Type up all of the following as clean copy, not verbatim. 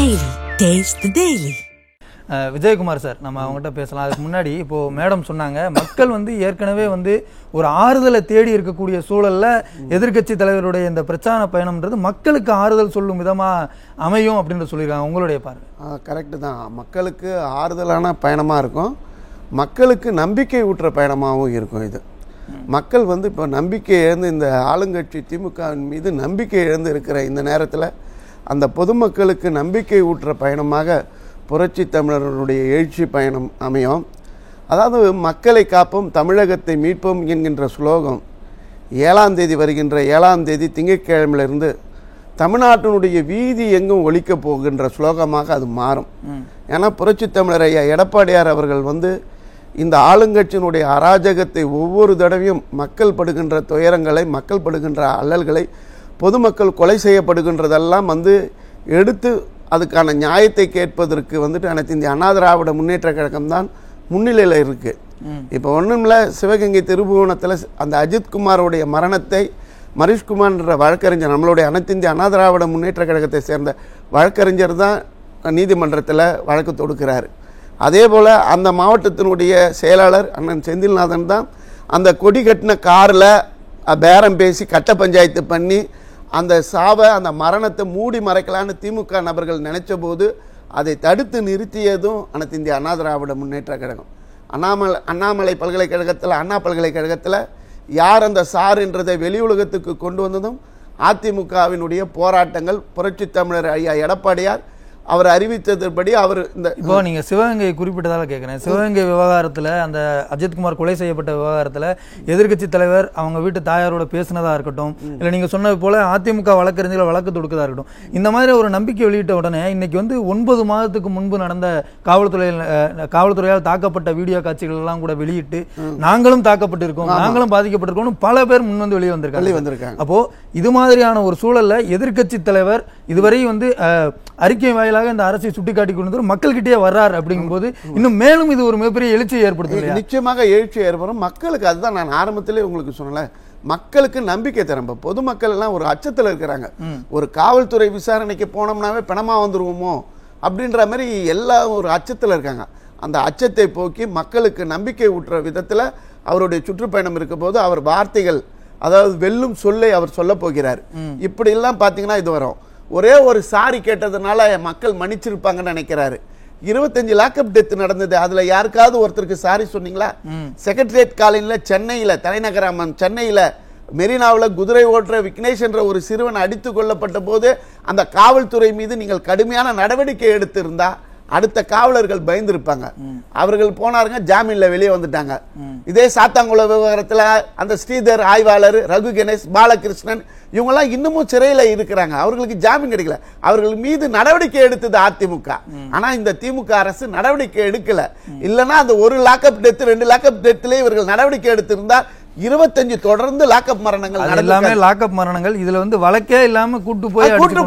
Daily. Taste the Daily. Vijayakumar sir, நம்ம அவங்ககிட்ட பேசலாம். அதுக்கு முன்னாடி இப்போது மேடம் சொன்னாங்க, மக்கள் ஏற்கனவே ஒரு ஆறுதலை தேடி இருக்கக்கூடிய சூழலில் எதிர்கட்சி தலைவருடைய இந்த பிரச்சார பயணம்ன்றது மக்களுக்கு ஆறுதல் சொல்லும் விதமாக அமையும் அப்படின்னு சொல்லியிருக்காங்க. உங்களுடைய பார்வை? கரெக்டு தான். மக்களுக்கு ஆறுதலான பயணமாக இருக்கும், மக்களுக்கு நம்பிக்கை ஊட்டுற பயணமாகவும் இருக்கும். இது மக்கள் இப்போ நம்பிக்கை இழந்து, இந்த ஆளுங்கட்சி திமுகவின் மீது நம்பிக்கை இழந்து இருக்கிற இந்த நேரத்தில் அந்த பொதுமக்களுக்கு நம்பிக்கை ஊட்டுற பயணமாக புரட்சி தமிழர்களுடைய எழுச்சி பயணம் அமையும். அதாவது மக்களை காப்போம், தமிழகத்தை மீட்போம் என்கின்ற ஸ்லோகம் 7ஆம் தேதி வருகின்ற 7ஆம் தேதி திங்கட்கிழமையிலிருந்து தமிழ்நாட்டினுடைய வீதி எங்கும் ஒலிக்கப் போகின்ற ஸ்லோகமாக அது மாறும். ஏன்னா புரட்சி தமிழர் ஐயா எடப்பாடியார் அவர்கள் இந்த ஆளுங்கட்சியினுடைய அராஜகத்தை ஒவ்வொரு தடவையும் மக்கள் படுகின்ற துயரங்களை, மக்கள் படுகின்ற அல்லல்களை, பொதுமக்கள் கொலை செய்யப்படுகின்றதெல்லாம் எடுத்து அதுக்கான நியாயத்தை கேட்பதற்கு அனைத்து இந்திய அண்ணா திராவிட முன்னேற்ற கழகம் தான் முன்னிலையில் இருக்குது. இப்போ ஒன்றுமில்ல, சிவகங்கை திருபுவனத்தில் அந்த அஜித்குமாரோடைய மரணத்தை மரீஷ்குமார்ன்ற வழக்கறிஞர், நம்மளுடைய அனைத்து இந்திய அண்ணா திராவிட முன்னேற்ற கழகத்தை சேர்ந்த வழக்கறிஞர் தான் நீதிமன்றத்தில் வழக்கு தொடுக்கிறார். அதே போல் அந்த மாவட்டத்தினுடைய செயலாளர் அண்ணன் செந்தில்நாதன் தான் அந்த கொடி கட்டின காரில் பேரம் பேசி கட்ட பஞ்சாயத்து பண்ணி அந்த சாவை, அந்த மரணத்தை மூடி மறைக்கலான்னு திமுக நபர்கள் நினைச்ச போது அதை தடுத்து நிறுத்தியதும் அனைத்து இந்திய அண்ணா திராவிட முன்னேற்ற கழகம். அண்ணாமலை பல்கலைக்கழகத்தில், அண்ணா பல்கலைக்கழகத்தில் யார் அந்த சாருன்றதை வெளி உலகத்துக்கு கொண்டு வந்ததும் அதிமுகவினுடைய போராட்டங்கள். புரட்சி தமிழர் ஐயா எடப்பாடியார் அவர் அறிவித்ததுபடி அவர் இப்போ நீங்கள் சிவகங்கை குறிப்பிட்டதால கேட்குறேன். சிவகங்கை விவகாரத்தில், அந்த அஜித்குமார் கொலை செய்யப்பட்ட விவகாரத்தில் எதிர்கட்சி தலைவர் அவங்க வீட்டு தாயாரோட பேசினதாக இருக்கட்டும், இல்லை நீங்கள் சொன்னது போல் அதிமுக வழக்கறிஞர்கள் வழக்கு தொடுக்கதாக இருக்கட்டும், இந்த மாதிரி ஒரு நம்பிக்கை வெளியிட்ட உடனே இன்னைக்கு 9 மாதத்துக்கு முன்பு நடந்த காவல்துறையால் தாக்கப்பட்ட வீடியோ காட்சிகள் எல்லாம் கூட வெளியிட்டு நாங்களும் தாக்கப்பட்டிருக்கோம், நாங்களும் பாதிக்கப்பட்டிருக்கோம் பல பேர் முன் வெளியே வந்திருக்காங்க. அப்போ இது மாதிரியான ஒரு சூழல்ல எதிர்கட்சி தலைவர் இதுவரை அறிக்கை வாயிலாக இந்த அரசை சுட்டிக்காட்டி கொண்டு மக்கள்கிட்டே வர்றார். அப்படிங்கும்போது இன்னும் மேலும் இது ஒரு மிகப்பெரிய எழுச்சியை ஏற்படுத்தும். நிச்சயமாக எழுச்சி ஏற்படும் மக்களுக்கு. அதுதான் நான் ஆரம்பத்திலே உங்களுக்கு சொன்னல, மக்களுக்கு நம்பிக்கை தரம்ப. பொதுமக்கள் எல்லாம் ஒரு அச்சத்தில் இருக்கிறாங்க. ஒரு காவல்துறை விசாரணைக்கு போனோம்னாவே பணமா வந்துருவோமோ அப்படின்ற மாதிரி எல்லாம் ஒரு அச்சத்தில் இருக்காங்க. அந்த அச்சத்தை போக்கி மக்களுக்கு நம்பிக்கை ஊட்டுற விதத்தில் அவருடைய சுற்றுப்பயணம் இருக்கும் போது அவர் வார்த்தைகள், அதாவது வெல்லும் சொல்லை அவர் சொல்ல போகிறார். இப்படி எல்லாம் பார்த்தீங்கன்னா இது வரும். ஒரே ஒரு சாரி கேட்டதுனால மக்கள் மன்னிச்சிருப்பாங்கன்னு நினைக்கிறாரு. 25 லாக்அப் டெத் நடந்தது. அதுல யாருக்காவது ஒருத்தருக்கு சாரி சொன்னீங்களா? செக்ரட்டரியேட் காலனியில், சென்னையில், தலைநகரம் சென்னையில் மெரினாவில் குதிரை ஓட்டுற விக்னேஷ் என்ற ஒரு சிறுவன் அடித்து கொல்லப்பட்ட போது அந்த காவல்துறை மீது நீங்கள் கடுமையான நடவடிக்கை எடுத்திருந்தா அடுத்த காவலர்கள் பயந்துருப்பாங்க. அவர்கள் போனாருங்க, ஜாமீன்ல வெளியே வந்துட்டாங்க. இதே சாத்தாங்குள விவகாரத்தில் அந்த ஸ்ரீதர் ஆய்வாளர், ரகு கணேஷ், பாலகிருஷ்ணன் இவங்கெல்லாம் இன்னமும் சிறையில் இருக்கிறாங்க. அவர்களுக்கு ஜாமீன் கிடைக்கல. அவர்கள் மீது நடவடிக்கை எடுத்தது அதிமுக. ஆனா இந்த திமுக அரசு நடவடிக்கை எடுக்கல. இல்லைன்னா அந்த 1 லாக்அப் டெத் 2 லாக்அப் டெத்லேயே இவர்கள் நடவடிக்கை எடுத்திருந்தா 25 தொடர்ந்து லாக்அப் மரணங்கள், எல்லாமே லாக்அப் மரணங்கள். இதுல வழக்கே இல்லாம கூட்டு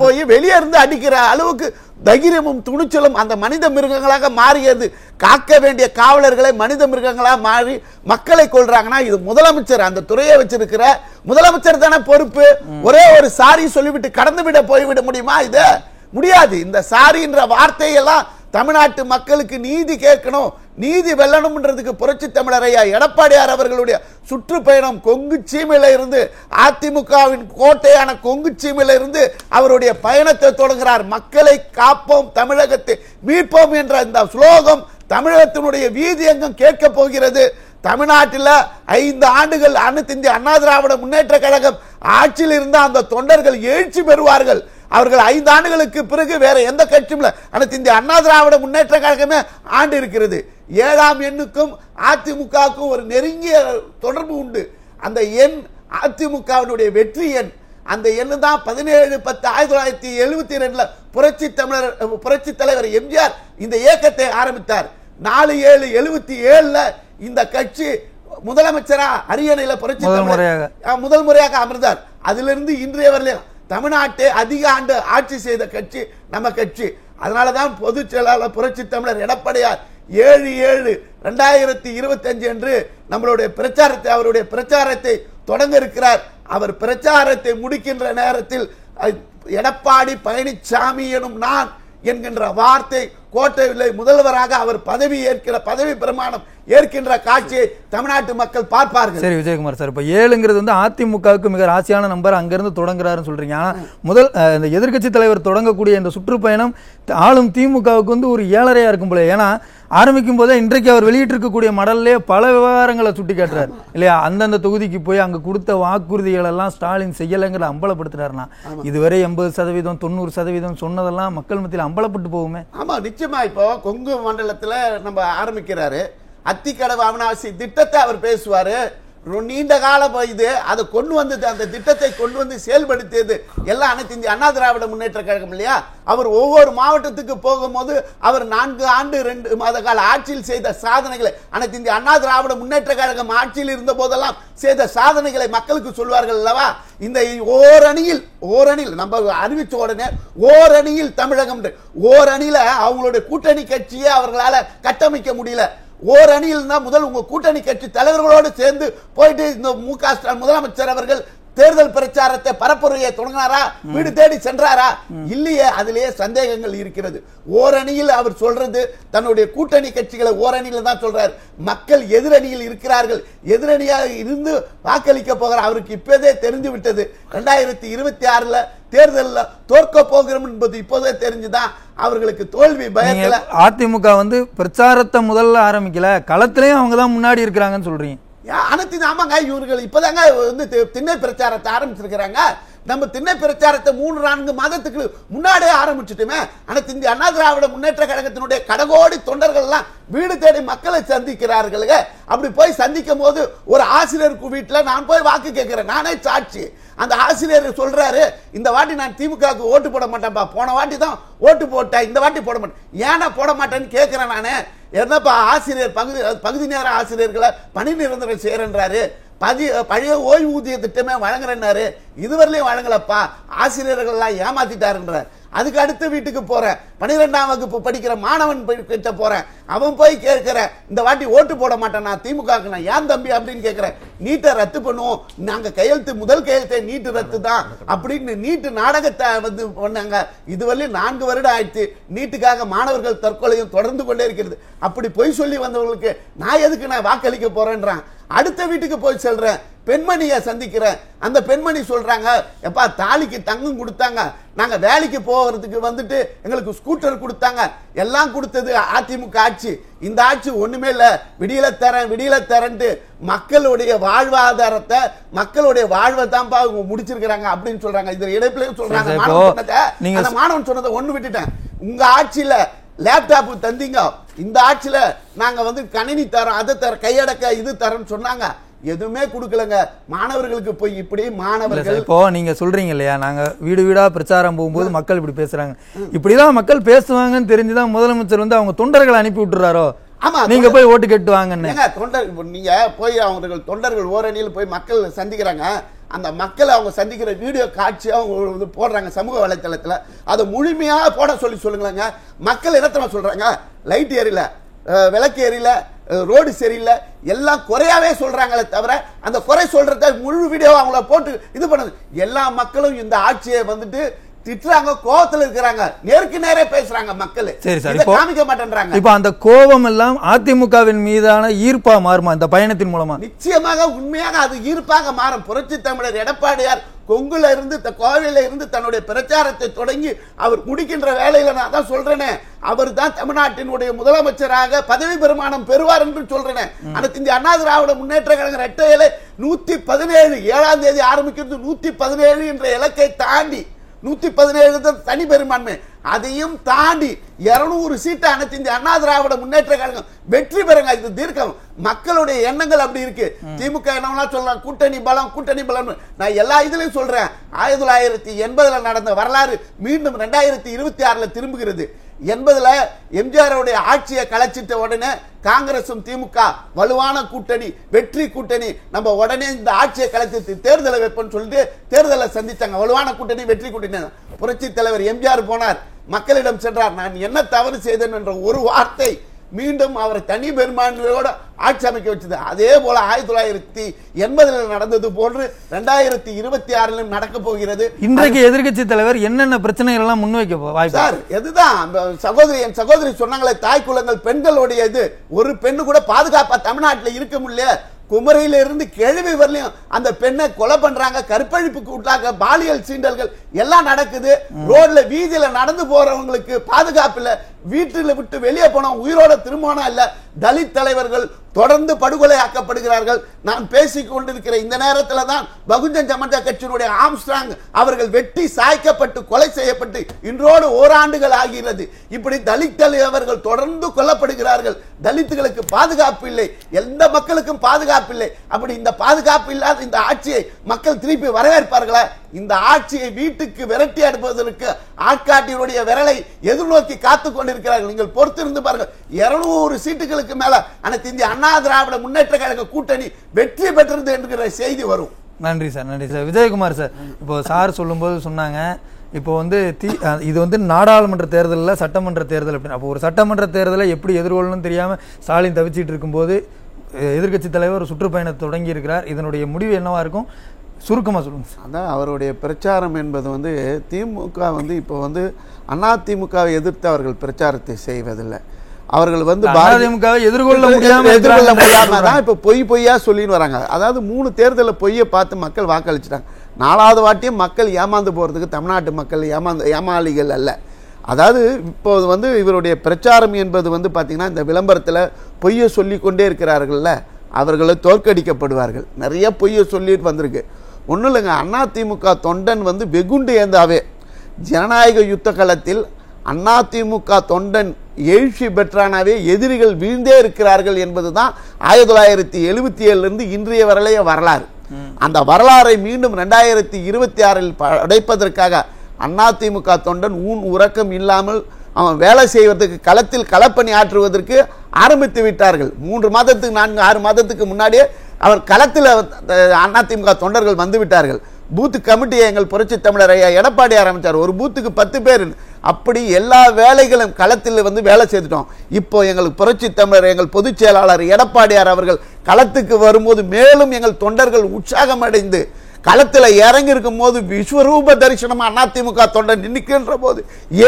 போய் வெளியே இருந்து அடிக்கிற அளவுக்கு தைரியமும் துணிச்சலும் அந்த மனித மிருகங்களாக மாறியது. காக்க வேண்டிய காவலர்களை மனித மிருகங்களாக மாறி மக்களை கொள்றாங்கன்னா இது முதலமைச்சர், அந்த துறையை வச்சிருக்கிற முதலமைச்சர் தானே பொறுப்பு. ஒரே ஒரு சாரி சொல்லிவிட்டு கடந்து விட போய்விட முடியுமா? இது முடியாது. இந்த சாரின்ற வார்த்தையெல்லாம் தமிழ்நாட்டு மக்களுக்கு நீதி கேட்கணும், நீதி வெல்லணும்ன்றதுக்கு புரட்சி தமிழர் ஐயா எடப்பாடியார் அவர்களுடைய சுற்றுப்பயணம் கொங்கு சீமையில இருந்து, அதிமுகவின் கோட்டையான கொங்கு சீமையில இருந்து அவருடைய பயணத்தை தொடங்குகிறார். மக்களை காப்போம், தமிழகத்தை மீட்போம் என்ற இந்த ஸ்லோகம் தமிழகத்தினுடைய வீதி எங்கும் கேட்க போகிறது. தமிழ்நாட்டில் 5 ஆண்டுகள் அனைத்து இந்திய அண்ணா திராவிட முன்னேற்ற கழகம் ஆட்சியில் இருந்த அந்த தொண்டர்கள் எழுச்சி பெறுவார்கள். அவர்கள் 5 ஆண்டுகளுக்கு பிறகு வேற எந்த கட்சியும் இல்லை, அனைத்து இந்திய அண்ணா திராவிட முன்னேற்ற கழகமே ஆண்டு இருக்கிறது. 7ஆம் எண்ணுக்கும் அதிமுகவுக்கும் ஒரு நெருங்கிய தொடர்பு உண்டு. அந்த எண் அதிமுகவினுடைய வெற்றி எண். அந்த எண்ணு தான் 17/10/1972 புரட்சி தலைவர் எம்ஜிஆர் இந்த இயக்கத்தை ஆரம்பித்தார். 4/7/77 இந்த கட்சி முதலமைச்சரா அரியணையில் புரட்சி முதல் முறையாக அமர்ந்தார். அதிலிருந்து இன்றைய வரையிலும் தமிழ்நாட்டை அதிக ஆண்டு ஆட்சி செய்த கட்சி நம்ம கட்சி. அதனாலதான் பொதுச் செயலாளர் புரட்சி தமிழர் எடப்பாடியார் 7/7/2025 என்று நம்மளுடைய பிரச்சாரத்தை, அவருடைய பிரச்சாரத்தை தொடங்க இருக்கிறார். அவர் பிரச்சாரத்தை முடிக்கின்ற நேரத்தில் எடப்பாடி பழனிசாமி எனும் நான் என்கின்ற வார்த்தை கோட்டையில் முதல்வராக அவர் பதவி பிரமாணம் ஏற்கின்ற காட்சியை தமிழ்நாட்டு மக்கள் பார்ப்பார்கள். சரி விஜயகுமார் சார், இப்ப 7ங்கிறது வந்து அதிமுகவுக்கு மிக ராசியான நம்பர், அங்கிருந்து தொடங்குறாருன்னு சொல்றீங்க. ஆனா முதல் இந்த எதிர்க்கட்சி தலைவர் தொடங்கக்கூடிய இந்த சுற்றுப்பயணம் ஆளும் திமுகவுக்கு வந்து ஒரு 7.5 இருக்கும் போல. ஏன்னா ஆரம்பிக்கும் போதே இன்றைக்கு அவர் வெளியிட்டிருக்கக்கூடிய மடல்லே பல விவகாரங்களை சுட்டி காட்டுறாரு இல்லையா? அந்தந்த தொகுதிக்கு போய் அங்க கொடுத்த வாக்குறுதிகள் எல்லாம் ஸ்டாலின் செய்யலைங்கிற அம்பலப்படுத்துறாருன்னா இதுவரை 80%, 90% சொன்னதெல்லாம் மக்கள் மத்தியில் அம்பலப்பட்டு போகுமே. ஆமா, நிச்சயமா. இப்போ கொங்கு மண்டலத்துல நம்ம ஆரம்பிக்கிறாரு, அத்திக்கடவு அவிநாசி திட்டத்தை அவர் பேசுவாரு. நீண்ட கால இது அதை கொண்டு வந்தது, அந்த திட்டத்தை கொண்டு வந்து செயல்படுத்தியது எல்லாம் அனைத்து இந்திய அண்ணா திராவிட முன்னேற்ற கழகம் இல்லையா? அவர் ஒவ்வொரு மாவட்டத்துக்கு போகும்போது அவர் 4 ஆண்டு 2 மாத கால ஆட்சியில் செய்த சாதனைகளை, அனைத்து இந்திய அண்ணா திராவிட முன்னேற்ற கழகம் ஆட்சியில் இருந்த போதெல்லாம் செய்த சாதனைகளை மக்களுக்கு சொல்வார்கள் அல்லவா? இந்த ஓரணியில் நம்ம அறிவிச்ச உடனே ஓரணியில் தமிழகம், ஓரணியில அவங்களுடைய கூட்டணி கட்சியை அவர்களால கட்டமைக்க முடியல. ஓரணியில் தான் முதல் உங்க கூட்டணி கட்சி தலைவர்களோடு சேர்ந்து போயிட்டு இந்த மு.க. ஸ்டாலின் முதலமைச்சர் அவர்கள் தேர்தல் பிரச்சாரத்தை பரப்புரையை தொடங்கினாரா? வீடு தேடி சென்றாரா? இல்லையே. அதிலேயே சந்தேகங்கள் இருக்கிறது. ஓரணியில் அவர் சொல்றது தன்னுடைய கூட்டணி கட்சிகளை ஓரணியில் தான் சொல்றாரு. மக்கள் எதிரணியில் இருக்கிறார்கள், எதிரணியாக இருந்து வாக்களிக்க போகிறார். அவருக்கு இப்போதே தெரிந்து விட்டது 2026 தேர்தலில் தோற்க போகிறோம் என்பது இப்போதே தெரிஞ்சுதான் அவர்களுக்கு தோல்வி பயத்துல. அதிமுக வந்து பிரச்சாரத்தை முதல்ல ஆரம்பிக்கல, களத்திலையும் அவங்க தான் முன்னாடி இருக்கிறாங்கன்னு சொல்றீங்க. அனைத்து ஆமாங்க, இவர்கள் இப்பதாங்க வந்து திண்ணை பிரச்சாரத்தை ஆரம்பிச்சிருக்கிறாங்க. நம்ம திண்ணை பிரச்சாரத்தை 3-4 மாதத்துக்கு முன்னாடியே ஆரம்பிச்சுட்டுமே. அனைத்து இந்திய அண்ணா திராவிட முன்னேற்ற கழகத்தினுடைய கடகோடி தொண்டர்கள் எல்லாம் வீடு தேடி மக்களை சந்திக்கிறார்கள். அப்படி போய் சந்திக்கும் போது ஒரு ஆசிரியருக்கு வீட்டில் நான் போய் வாக்கு கேட்கிறேன், நானே சாட்சி. அந்த ஆசிரியர் சொல்றாரு, இந்த வாட்டி நான் திமுகவுக்கு ஓட்டு போட மாட்டேன்ப்பா, போன வாட்டி தான் ஓட்டு போட்டேன், இந்த வாட்டி போட மாட்டேன். ஏன்னா போட மாட்டேன்னு கேட்கிறேன் நானு. என்னப்பா ஆசிரியர் பகுதி நேர ஆசிரியர்களை பணி நிரந்தரம் செய்யறாரு, பழைய ஓய்வூதிய திட்டமே வழங்குறேன்னாரு, இதுவரையிலும் வழங்கலப்பா, ஆசிரியர்கள் எல்லாம் ஏமாத்திட்டாருன்றார். அதுக்கு அடுத்த வீட்டுக்கு போறேன், 12ஆம் வகுப்பு படிக்கிற மாணவன் கிட்ட போறேன், அவன் போய் கேட்கிற இந்த வாட்டி ஓட்டு போட மாட்டேன் நான் திமுக, நான் ஏன் தம்பி அப்படின்னு கேட்கிறேன். நீட்டை ரத்து பண்ணுவோம், நாங்க முதல் கையெழுத்தை நீட்டு ரத்து தான் அப்படின்னு நீட்டு நாடகத்தை வந்து பண்ணாங்க. இதுவரையிலும் 4 வருடம் ஆயிடுச்சு. நீட்டுக்காக மாணவர்கள் தற்கொலையும் தொடர்ந்து கொண்டே இருக்கிறது. அப்படி பொய் சொல்லி வந்தவர்களுக்கு நான் எதுக்கு நான் வாக்களிக்க போறேன்றான். அடுத்த வீட்டுக்கு போய் சொல்றேன், பெண்மணியை சந்திக்கிறேன். அந்த பெண்மணி சொல்றாங்க, எப்பா தாலிக்கு தங்கம் கொடுத்தாங்க, நாங்க வேலைக்கு போகிறதுக்கு வந்துட்டு எங்களுக்கு ஸ்கூட்டர் கொடுத்தாங்க, எல்லாம் கொடுத்தது அதிமுக ஆட்சி. இந்த ஆட்சி ஒண்ணுமே இல்ல, விடியல தரேன்ட்டு மக்களுடைய வாழ்வாதாரத்தை, மக்களுடைய வாழ்வை தான் முடிச்சிருக்கிறாங்க அப்படின்னு சொல்றாங்க. இந்த இடைப்பிலையும் சொல்றாங்க. மாணவன் சொன்னதை ஒண்ணு விட்டுட்டேன். உங்க ஆட்சியில லேப்டாப் தந்தீங்க, இந்த ஆட்சியில நாங்க வந்து கணினி தரோம், அதை தர கையடக்க இது தரோம்னு சொன்னாங்க, எதுவுமே கொடுக்கலங்க. மாணவர்களுக்கு போய் இப்படி மாணவர்கள் இப்போ நீங்க சொல்றீங்க இல்லையா, நாங்க வீடு வீடா பிரச்சாரம் போகும்போது மக்கள் இப்படி பேசுறாங்க, இப்படிதான் மக்கள் பேசுவாங்கன்னு தெரிஞ்சுதான் முதலமைச்சர் வந்து அவங்க தொண்டர்களை அனுப்பி விட்டுறாரோ? ஆமா, நீங்க போய் ஓட்டு கேட்டு வாங்கன்னு. நீங்க போய் அவர்கள் தொண்டர்கள் ஓரணியில் போய் மக்கள் சந்திக்கிறாங்க. அந்த மக்களை அவங்க சந்திக்கிற வீடியோ காட்சி அவங்க போடுறாங்க சமூக வலைத்தளத்துல. அதை முழுமையாக போட சொல்லுங்களேங்க. மக்கள் என்ன சொல்றாங்க, லைட் ஏரியல, விளக்கு ஏரியல, ரோடு சரியில்லை, எல்லாம் குறையாவே சொல்றாங்களே தவிர அந்த குறை சொல்றத முழு வீடியோ அவங்கள போட்டு இது பண்ணது. எல்லா மக்களும் இந்த ஆட்சியை வந்துட்டு திட்டுறாங்க, கோபத்துல இருக்கிறாங்க, நேருக்கு நேரே பேசுறாங்க மக்கள். சரி சார், காமிக்க மாட்டேன்றாங்க. இப்ப அந்த கோபம் எல்லாம் அதிமுகவின் மீதான ஈர்ப்பா மாறுமா இந்த பயணத்தின் மூலமா? நிச்சயமாக உண்மையாக அது ஈர்ப்பாக மாறும். புரட்சி தமிழர் எடப்பாடியார் கொங்குல இருந்து கோவையில இருந்து தன்னுடைய பிரச்சாரத்தை தொடங்கி அவர் முடிக்கின்ற வேலையில நான் தான் சொல்றேனே, அவர் தான் தமிழ்நாட்டினுடைய முதலமைச்சராக பதவி பிரமாணம் பெறுவார் என்று சொல்றேன். அனைத்து இந்திய அண்ணா திராவிட முன்னேற்ற கழக இரட்டையில 117 7ஆம் தேதி ஆரம்பிக்கிறது, 117 என்ற இலக்கை தாண்டி 117 தனி பெரும்பான்மை, அதையும் தாண்டி 200 சீட்டு அனைத்து இந்திய அண்ணா திராவிட முன்னேற்ற கழகம் வெற்றி பெறுங்க. இது தீர்க்கம். மக்களுடைய எண்ணங்கள் அப்படி இருக்கு. திமுக என்ன சொல்லலாம், கூட்டணி பலம். நான் எல்லா இதுலயும் சொல்றேன், 1980 நடந்த வரலாறு மீண்டும் 2026 திரும்புகிறது. 80 எம்ஜிஆருடைய ஆட்சியை கலைச்சிட்ட உடனே காங்கிரசும் திமுக வலுவான கூட்டணி, வெற்றி கூட்டணி, நம்ம உடனே இந்த ஆட்சியை கலைச்சு தேர்தலை வைப்போம்னு சொல்லிட்டு தேர்தலை சந்திச்சாங்க. வலுவான கூட்டணி, வெற்றி கூட்டணி. புரட்சி தலைவர் எம்ஜிஆர் போனார், மக்களிடம் சென்றார், நான் என்ன தவறு செய்தேன் என்ற ஒரு வார்த்தை மீண்டும் அவரை தனி பெரும்பான்மையோடு ஆட்சி அமைக்க வச்சது. அதே போல 1980 நடந்தது போன்று 2026 நடக்க போகிறது. இன்றைக்கு எதிர்க்கட்சி தலைவர் என்னென்ன பிரச்சனைகள் எல்லாம் முன்வைக்க வாய்ப்பு சார்? எதுதான் என் சகோதரி சொன்னாங்களே, தாய் குலங்கள் பெண்களுடைய இது, ஒரு பெண்ணு கூட பாதுகாப்பா தமிழ்நாட்டில் இருக்க முடியல. குமரியில இருந்து கேள்வி வரலையும் அந்த பெண்ணை கொலை பண்றாங்க, கற்பழிப்புக்கு விட்டாங்க, பாலியல் சீண்டல்கள் எல்லாம் நடக்குது. ரோட்ல வீதியில நடந்து போறவங்களுக்கு பாதுகாப்பு இல்ல, வீட்டில் விட்டு வெளியே போன உயிரோட திருமணம் இல்ல. தலித் தலைவர்கள் தொடர்ந்து படுகொலை ஆக்கப்படுகிறார்கள். நான் பேசிக் கொண்டிருக்கிற இந்த நேரத்தில் தான் பகுஜன் சமாஜ் கட்சியினுடைய ஆம்ஸ்ட்ராங் அவர்கள் வெட்டி சாய்க்கப்பட்டு கொலை செய்யப்பட்டு இன்றோடு ஓராண்டுகள் ஆகிறது. இப்படி தலித் தலைவர்கள் தொடர்ந்து கொல்லப்படுகிறார்கள். தலித்துகளுக்கு பாதுகாப்பு இல்லை, எந்த மக்களுக்கும் பாதுகாப்பு இல்லை. அப்படி இந்த பாதுகாப்பு இல்லாத இந்த ஆட்சியை மக்கள் திருப்பி வரவேற்பார்களா? இந்த ஆட்சியை வீட்டுக்கு விரட்டி அனுப்புவதற்கு ஆட்காட்டியுடைய விரலை எதிர்நோக்கி காத்துக் கொண்டிருக்கிறார்கள். நீங்கள் பொறுத்திருந்து பாருங்கள். 200 சீட்டுகளுக்கு மேல அனைத்து இந்திய அண்ணா திராவிட முன்னேற்ற கழக கூட்டணி வெற்றி பெற்றது என்கிற செய்தி வரும். நன்றி சார், நன்றி சார். விஜயகுமார் சார், இப்போ சார் சொல்லும்போது சொன்னாங்க, இப்போ வந்து இது வந்து நாடாளுமன்ற தேர்தலில் சட்டமன்ற தேர்தல் அப்படின்னு. அப்போ ஒரு சட்டமன்ற தேர்தலை எப்படி எதிர்கொள்ளணும்னு தெரியாமல் ஸ்டாலின் தவிச்சிட்டு இருக்கும்போது எதிர்க்கட்சி தலைவர் சுற்றுப்பயணத்தை தொடங்கி இருக்கிறார். இதனுடைய முடிவு என்னவா இருக்கும்? சுருக்கமாக சொல்லுங்க சார். அதான் அவருடைய பிரச்சாரம் என்பது வந்து திமுக வந்து இப்போ வந்து அதிமுகவை எதிர்த்து அவர்கள் பிரச்சாரத்தை செய்வதில்லை. அவர்கள் வந்து அதிமுகவை எதிர்கொள்ள முடியாம தான் இப்போ பொய்யா சொல்லின்னு வராங்க. அதாவது 3 தேர்தலில் பொய்யை பார்த்து மக்கள் வாக்களிச்சிட்டாங்க. 4வது வாட்டியும் மக்கள் ஏமாந்து போறதுக்கு தமிழ்நாட்டு மக்கள் ஏமாளிகள் அல்ல. அதாவது இப்போது வந்து இவருடைய பிரச்சாரம் என்பது வந்து பார்த்தீங்கன்னா, இந்த விளம்பரத்தில் பொய்யை சொல்லிக்கொண்டே இருக்கிறார்கள்ல, அவர்களை தோற்கடிக்கப்படுவார்கள். நிறைய பொய்யை சொல்லிட்டு வந்திருக்கு. ஒன்றும் இல்லைங்க, அதிமுக தொண்டன் வந்து வெகுண்டு ஏந்தாவே ஜனநாயக யுத்த களத்தில் அதிமுக தொண்டன் எழுச்சி பெற்றானாவே எதிரிகள் வீழ்ந்தே இருக்கிறார்கள் என்பதுதான் 1977 இன்றைய வரைய வரலாறு. அந்த வரலாறை மீண்டும் 2026 படைப்பதற்காக அதிமுக தொண்டன் உறக்கம் இல்லாமல் அவன் வேலை செய்வதற்கு களத்தில் களப்பணி ஆற்றுவதற்கு ஆரம்பித்து விட்டார்கள். 3 மாதத்துக்கு 4-6 மாதத்துக்கு முன்னாடியே அவர் களத்தில் அதிமுக தொண்டர்கள் வந்து விட்டார்கள். பூத்து கமிட்டியை எங்கள் புரட்சி தமிழர் ஐயா எடப்பாடி ஆரம்பித்தார். ஒரு பூத்துக்கு 10 பேர். அப்படி எல்லா வேலைகளும் களத்தில் வந்து வேலை செய்துட்டோம். இப்போ எங்களுக்கு புரட்சி தமிழர் எங்கள் பொதுச் செயலாளர் எடப்பாடியார் அவர்கள் களத்துக்கு வரும்போது மேலும் எங்கள் தொண்டர்கள் உற்சாகம் அடைந்து களத்தில் இறங்கி இருக்கும் போது விஸ்வரூப தரிசனம் அதிமுக தொண்டன் நிற்கின்ற போது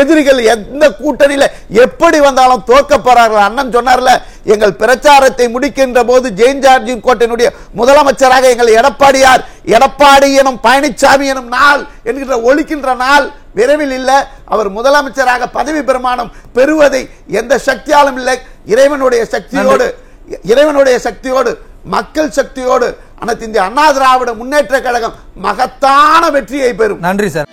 எதிரிகள் எந்த கூட்டணியில எப்படி வந்தாலும் தோற்க போறார்கள். அண்ணன் சொன்னார்ல, எங்கள் பிரச்சாரத்தை முடிக்கின்ற போது ஜெயின் ஜார்ஜின் கோட்டையினுடைய முதலமைச்சராக எங்கள் எடப்பாடியார், எடப்பாடி எனும் பழனிசாமி எனும் நாள் என்கின்ற ஒழிக்கின்ற நாள் விரைவில் இல்லை. அவர் முதலமைச்சராக பதவி பிரமாணம் பெறுவதை எந்த சக்தியாலும் இல்லை. இறைவனுடைய சக்தியோடு மக்கள் சக்தியோடு அனைத்து இந்திய அண்ணா திராவிட முன்னேற்ற கழகம் மகத்தான வெற்றியை பெறும். நன்றி சார்.